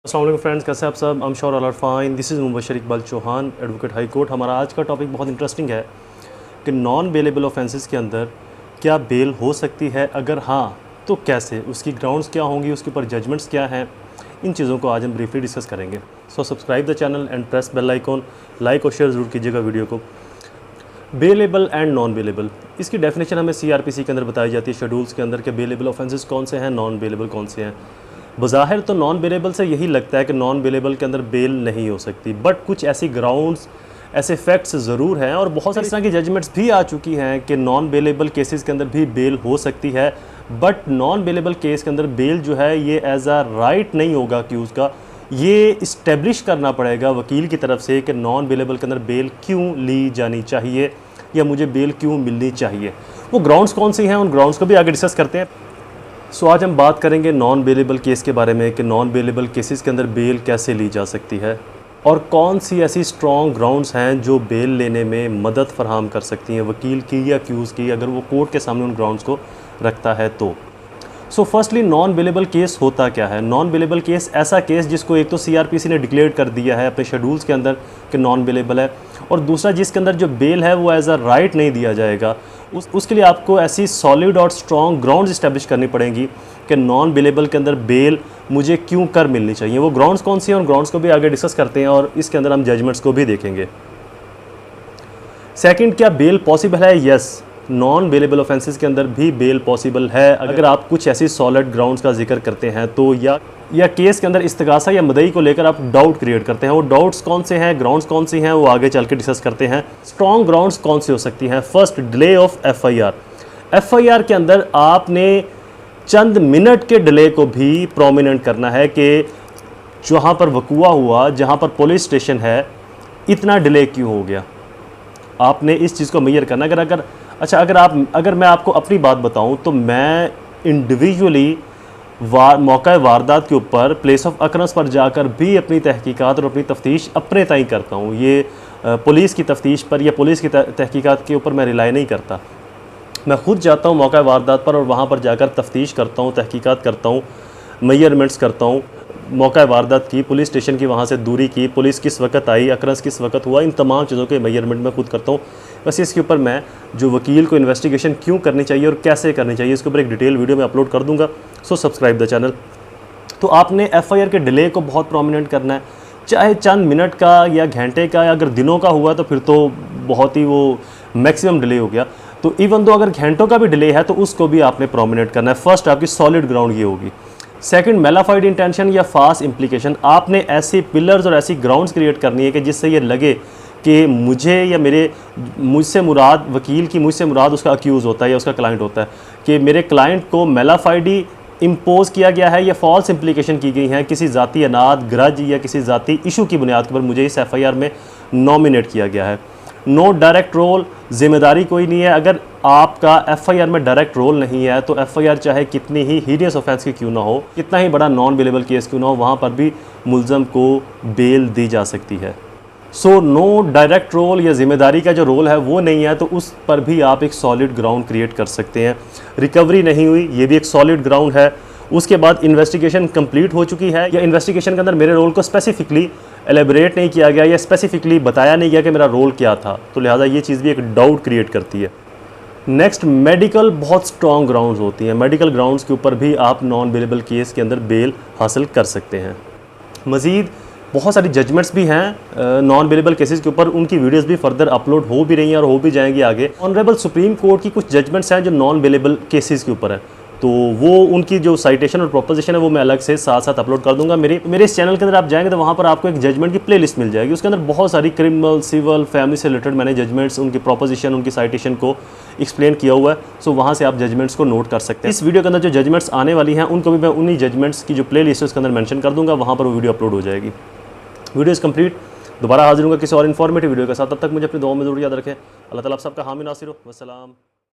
अस्सलाम वालेकुम फ्रेंड्स, कैसे आप सब? I am sure all are fine. This is Mubashar Iqbal Chauhan, advocate high court. हमारा आज का टॉपिक बहुत इंटरेस्टिंग है कि नॉन बेलेबल ऑफेंसेस के अंदर क्या बेल हो सकती है, अगर हाँ तो कैसे, उसकी ग्राउंड्स क्या होंगी, उसके ऊपर जजमेंट्स क्या हैं, इन चीज़ों को आज हम ब्रीफली डिस्कस करेंगे। So subscribe the channel and press bell icon, like और शेयर ज़रूर कीजिएगा वीडियो को। बेलेबल एंड नॉन बेलेबल, इसकी डेफिनेशन हमें CRPC के अंदर बताई जाती है, शेड्यूल्स के अंदर, कि बेलेबल ऑफेंसेस कौन से हैं, नॉन बेलेबल कौन से हैं। बज़ाहिर तो नॉन बेलेबल से यही लगता है कि नॉन बेलेबल के अंदर बेल नहीं हो सकती, बट कुछ ऐसी ग्राउंड्स, ऐसे फैक्ट्स ज़रूर हैं और बहुत सारी इस तरह की जजमेंट्स भी आ चुकी हैं कि नॉन बेलेबल केसेस के अंदर भी बेल हो सकती है। बट नॉन बेलेबल केस के अंदर बेल जो है ये एज आ राइट नहीं होगा कि उसका ये इस्टेब्लिश करना पड़ेगा वकील की तरफ से कि नॉन बेलेबल के अंदर बेल क्यों ली जानी चाहिए या मुझे बेल क्यों मिलनी चाहिए। वो ग्राउंड्स कौन सी हैं, उन ग्राउंड्स को भी आगे डिस्कस करते हैं। सो आज हम बात करेंगे नॉन बेलेबल केस के बारे में कि नॉन बेलेबल केसेस के अंदर बेल कैसे ली जा सकती है और कौन सी ऐसी स्ट्रॉन्ग ग्राउंड्स हैं जो बेल लेने में मदद फराहम कर सकती हैं वकील की या अक्यूज़ की, अगर वो कोर्ट के सामने उन ग्राउंड्स को रखता है तो। So firstly non bailable case होता क्या है? नॉन बेलेबल केस ऐसा केस जिसको एक तो CRPC ने डिक्लेयर कर दिया है अपने शेड्यूल्स के अंदर कि नॉन बेलेबल है, और दूसरा जिसके अंदर जो बेल है वो एज अ राइट नहीं दिया जाएगा। उसके लिए आपको ऐसी सॉलिड और स्ट्रॉन्ग ग्राउंड्स इस्टेब्लिश करनी पड़ेंगी कि नॉन बेलेबल के अंदर बेल मुझे क्यों कर मिलनी चाहिए। वो ग्राउंड्स कौन सी हैं, उन ग्राउंड्स को भी आगे डिस्कस करते हैं और इसके अंदर हम जजमेंट्स को भी देखेंगे। सेकंड, क्या बेल पॉसिबल है? यस, नॉन बेलेबल ऑफेंसेस के अंदर भी बेल पॉसिबल है अगर आप कुछ ऐसी सॉलिड ग्राउंड्स का जिक्र करते हैं तो, या केस के अंदर इस्तिगासा या मदई को लेकर आप डाउट क्रिएट करते हैं। वो डाउट्स कौन से हैं, ग्राउंड्स कौन सी हैं, वो आगे चल के डिस्कस करते हैं। स्ट्रॉन्ग ग्राउंड्स कौन सी हो सकती हैं? फर्स्ट, डिले ऑफ FIR के अंदर आपने चंद मिनट के डिले को भी प्रोमिनेंट करना है कि जहाँ पर वकूआ हुआ, जहाँ पर पुलिस स्टेशन है, इतना डिले क्यों हो गया। आपने इस चीज़ को मेजर करना। अगर मैं आपको अपनी बात बताऊं तो मैं इंडिविजुअली मौका वारदात के ऊपर प्लेस ऑफ अकरेंस पर जाकर भी अपनी तहकीकात और अपनी तफ्तीश अपने ताईं करता हूं। ये पुलिस की तफ्तीश पर या पुलिस की तहकीकात के ऊपर मैं रिलाई नहीं करता। मैं ख़ुद जाता हूं मौका वारदात पर और वहां पर जाकर तफ्तीश करता हूं, तहकीकात करता हूं, मेजरमेंट्स करता हूं मौका वारदात की, पुलिस स्टेशन की वहाँ से दूरी की, पुलिस किस वक्त आई, अकरेंस किस वक्त हुआ, इन तमाम चीज़ों के मेजरमेंट मैं खुद करता हूँ। बस इसके ऊपर मैं जो वकील को इन्वेस्टिगेशन क्यों करनी चाहिए और कैसे करनी चाहिए, इसके ऊपर एक डिटेल वीडियो मैं अपलोड कर दूँगा। सो सब्सक्राइब द चैनल। तो आपने FIR के डिले को बहुत प्रोमिनेंट करना है, चाहे चंद मिनट का या घंटे का, या अगर दिनों का हुआ तो फिर तो बहुत ही वो मैक्सिमम डिले हो गया। तो इवन दो अगर घंटों का भी डिले है तो उसको भी आपने प्रोमिनेंट करना है। फर्स्ट आपकी सॉलिड ग्राउंड ये होगी। सेकंड, मेलाफाइड इंटेंशन या फास्ट इम्प्लीकेशन। आपने ऐसे पिलर्स और ऐसी ग्राउंड्स क्रिएट करनी है कि जिससे ये लगे कि मुझे या मुझसे मुराद वकील की, मुझसे मुराद उसका अक्यूज़ होता है या उसका क्लाइंट होता है, कि मेरे क्लाइंट को मेलाफाइडी इम्पोज किया गया है या फॉल्स इम्प्लीकेशन की गई हैं, किसी ज़ाती अनाद, ग्रज या किसी ज़ाती इशू की बुनियाद पर मुझे इस FIR में नॉमिनेट किया गया है। नो डायरेक्ट रोल, जिम्मेदारी कोई नहीं है। अगर आपका FIR में डायरेक्ट रोल नहीं है तो FIR चाहे कितनी ही हीरियस ऑफेंस की क्यों ना हो, कितना ही बड़ा नॉन बेलेबल केस क्यों ना हो, वहाँ पर भी मुल्ज़म को बेल दी जा सकती है। सो नो डायरेक्ट रोल या जिम्मेदारी का जो रोल है वो नहीं है तो उस पर भी आप एक सॉलिड ग्राउंड क्रिएट कर सकते हैं। रिकवरी नहीं हुई, ये भी एक सॉलिड ग्राउंड है। उसके बाद इन्वेस्टिगेशन कंप्लीट हो चुकी है या इन्वेस्टिगेशन के अंदर मेरे रोल को स्पेसिफिकली एलेबरेट नहीं किया गया या स्पेसिफिकली बताया नहीं गया कि मेरा रोल क्या था, तो लिहाजा ये चीज़ भी एक डाउट क्रिएट करती है। नेक्स्ट, मेडिकल बहुत स्ट्रॉन्ग ग्राउंड्स होती हैं। मेडिकल ग्राउंड्स के ऊपर भी आप नॉन बेलेबल केस के अंदर बेल हासिल कर सकते हैं। मज़ीद बहुत सारी जजमेंट्स भी हैं नॉन बेलेबल केसेस के ऊपर, उनकी वीडियोस भी फर्दर अपलोड हो भी रही हैं और हो भी जाएंगी आगे। ऑनरेबल सुप्रीम कोर्ट की कुछ जजमेंट्स हैं जो नॉन बेलेबल केसेस के ऊपर है, तो वो उनकी जो साइटेशन और प्रोपोजिशन है वो मैं अलग से साथ साथ अपलोड कर दूंगा। मेरे इस चैनल के अंदर आप जाएंगे तो वहाँ पर आपको एक जजमेंट की प्लेलिस्ट मिल जाएगी। उसके अंदर बहुत सारी क्रिमिनल, सिविल, फैमिली से रिलेटेड मैंने जजमेंट्स, उनकी प्रोपोजिशन, उनकी साइटेशन को एक्सप्लेन किया हुआ है। सो वहाँ से आप जजमेंट्स को नोट कर सकते हैं। इस वीडियो के अंदर जो जजमेंट्स आने वाली हैं उनको भी मैं उन्हीं जजमेंट्स की जो प्ले लिस्ट है उसके अंदर मैंशन कर दूँगा, वहाँ पर वो वीडियो अपलोड हो जाएगी। Video is complete. दोबारा हाजिर होंगे किसी और इन्फॉर्मेटिव वीडियो के साथ। तब तक मुझे अपनी दुआ में ज़रूर याद रखें। अल्लाह ताला आप सबका हामी नासिर हो। वस्सलाम।